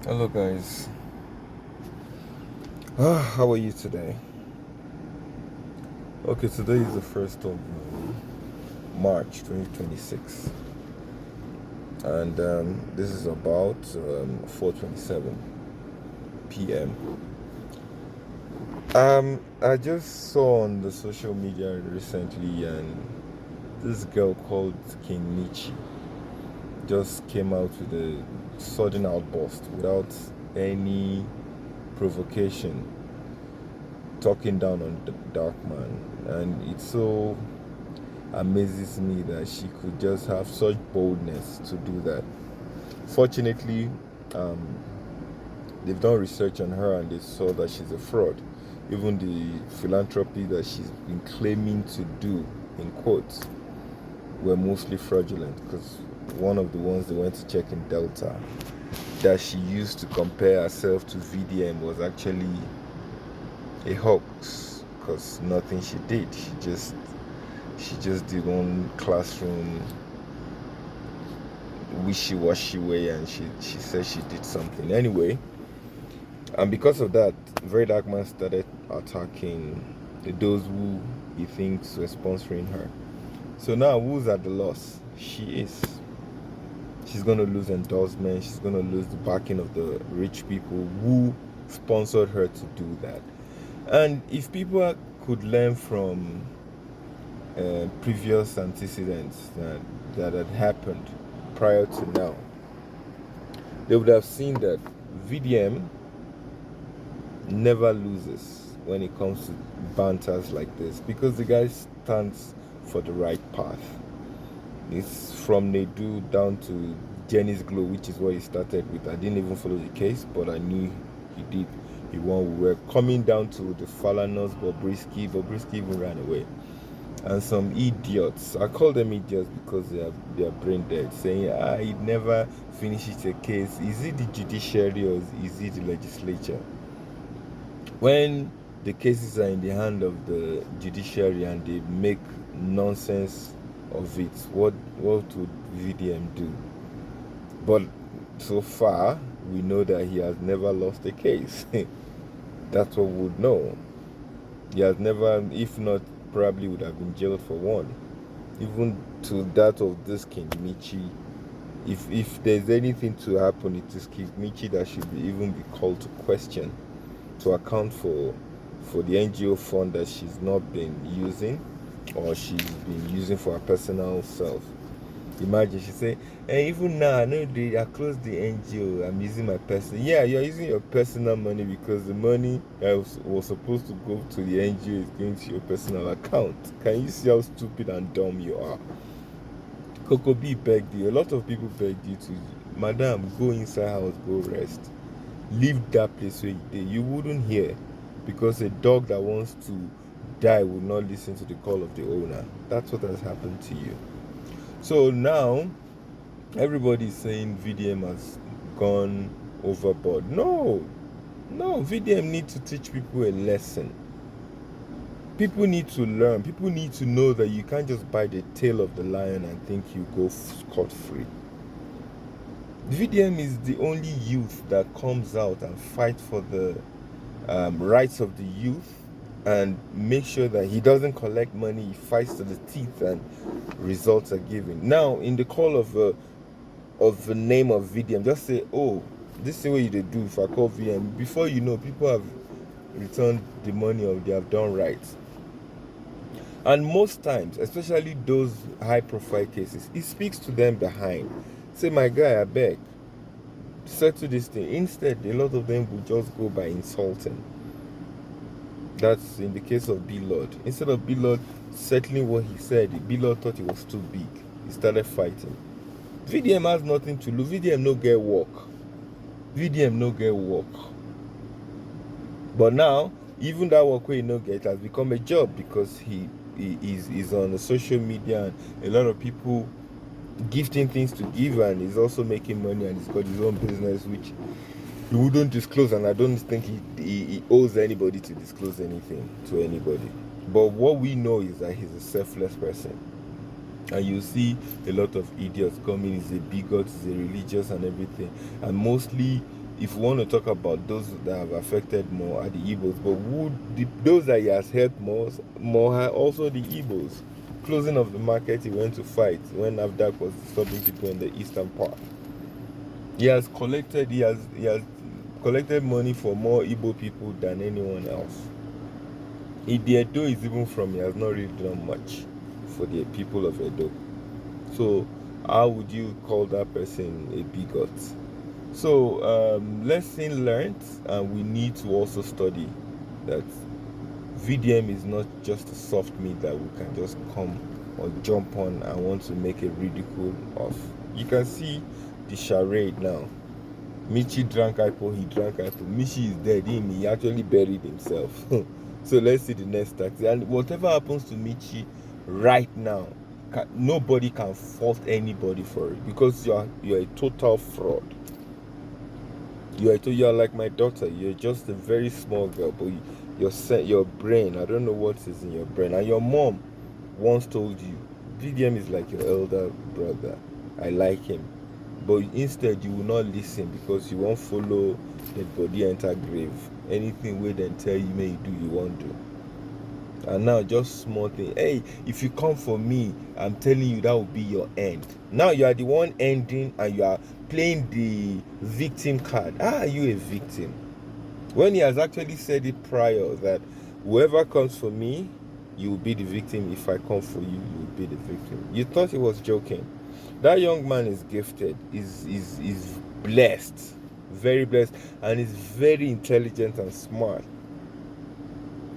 Hello, guys. How are you today? Okay, today is the 1st of March 2026, and this is about 4:27 p.m. I just saw on the social media recently, and this girl called King Mitchy just came out with a sudden outburst without any provocation, talking down on the dark man, and it's so amazes me that she could just have such boldness to do that. Fortunately, um, they've done research on her and they saw that she's a fraud. Even the philanthropy that she's been claiming to do, in quotes, were mostly fraudulent, because one of the ones they went to check in Delta that she used to compare herself to VDM was actually a hoax, because nothing she did. She just did one classroom wishy-washy way, and she said she did something anyway. And because of that, Very Dark Man started attacking those who he thinks were sponsoring her. So now who's at the loss? She is. She's going to lose endorsement. She's going to lose the backing of the rich people who sponsored her to do that. And if people could learn from previous antecedents that had happened prior to now, they would have seen that VDM never loses when it comes to banters like this, because the guy stands for the right path. It's from Nedu down to Jenny's Glow, which is what he started with. I didn't even follow the case, but I knew he did. He won. We were coming down to the Falanos, Bobrisky even ran away. And some idiots, I call them idiots because they are brain dead, saying, it never finishes a case. Is it the judiciary or is it the legislature? When the cases are in the hand of the judiciary and they make nonsense of it, what would VDM do? But so far, we know that he has never lost a case. That's what we would know. He has never, if not, probably would have been jailed for one. Even to that of this King Michi, if there's anything to happen, it is King Michi that should even be called to question, to account for the NGO fund that she's not been using, or she's been using for her personal self. Imagine she say, even now I know I closed the NGO, I'm using my personal. Yeah, you're using your personal money because the money that was supposed to go to the NGO is going to your personal account. Can you see how stupid and dumb you are? Coco B begged you. A lot of people begged you to, Madam, go inside house, go rest. Leave that place where you did. You wouldn't hear, because a dog that wants to die will not listen to the call of the owner. That's what has happened to you. So now everybody's saying VDM has gone overboard. No, VDM need to teach people a lesson. People need to learn. People need to know that you can't just bite the tail of the lion and think you go scot-free. VDM is the only youth that comes out and fight for the rights of the youth, and make sure that he doesn't collect money. He fights to the teeth, and results are given. Now, in the call of the name of VDM, just say, oh, this is what you do. If I call VDM, before you know, people have returned the money, or they have done right. And most times, especially those high profile cases, it speaks to them behind. Say, my guy, I beg, settle this thing. Instead, a lot of them will just go by insulting. That's in the case of B-Lord. Instead of B-Lord settling what he said, B-Lord thought it was too big. He started fighting. VDM has nothing to lose. VDM no get work. VDM no get work. But now, even that work where he no get has become a job, because he is on the social media, and a lot of people gifting things to give, and he's also making money, and he's got his own business which he wouldn't disclose, and I don't think he owes anybody to disclose anything to anybody. But what we know is that he's a selfless person. And you see a lot of idiots coming, he's a bigot, he's a religious and everything. And mostly if we want to talk about those that have affected more are the Igbos, but those that he has helped more are also the Igbos. Closing of the market, he went to fight when Nafdac was disturbing people in the eastern part. He has collected money for more Igbo people than anyone else. The Edo is even from, he has not really done much for the people of Edo. So how would you call that person a bigot? So lesson learned, and we need to also study that VDM is not just a soft meat that we can just come or jump on and want to make a ridicule of. You can see the charade now. Mitchy drank hypo, he drank hypo. Mitchy is dead, he actually buried himself. So let's see the next taxi. And whatever happens to Mitchy right now, nobody can fault anybody for it because you're a total fraud. You are like my daughter. You're just a very small girl, but your brain, I don't know what is in your brain. And your mom once told you, VDM is like your elder brother. I like him. But instead, you will not listen because you won't follow the body enter grave. Anything where they tell you may do, you won't do. And now just small thing. Hey, if you come for me, I'm telling you that will be your end. Now you are the one ending and you are playing the victim card. How are you a victim? When he has actually said it prior that whoever comes for me, you will be the victim. If I come for you, you will be the victim. You thought he was joking. That young man is gifted, is blessed, very blessed, and is very intelligent and smart.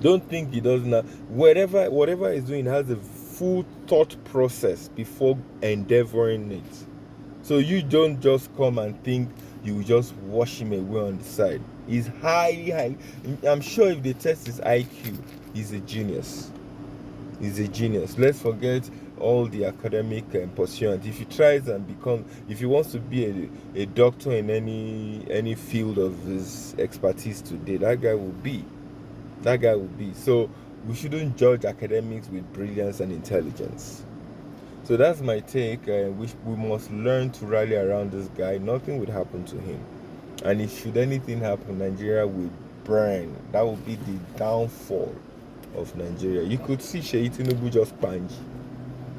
Don't think he doesn't have, whatever he's doing has a full thought process before endeavoring it. So you don't just come and think you just wash him away on the side. He's highly, I'm sure if they test his IQ, he's a genius. He's a genius. Let's forget all the academic pursuit. If he tries and if he wants to be a doctor in any field of his expertise today, that guy will be. So we shouldn't judge academics with brilliance and intelligence. So that's my take. We must learn to rally around this guy. Nothing would happen to him. And if should anything happen, Nigeria will burn. That will be the downfall of Nigeria. You could see Sheyi Tinubu just punch.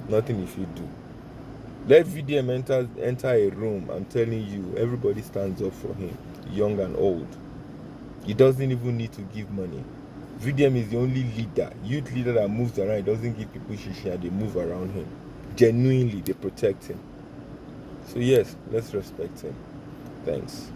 Nothing if you do. Let VDM enter a room. I'm telling you, everybody stands up for him, young and old. He doesn't even need to give money. VDM is the only youth leader that moves around. He doesn't give people shisha, they move around him. Genuinely, they protect him. So yes, let's respect him. Thanks.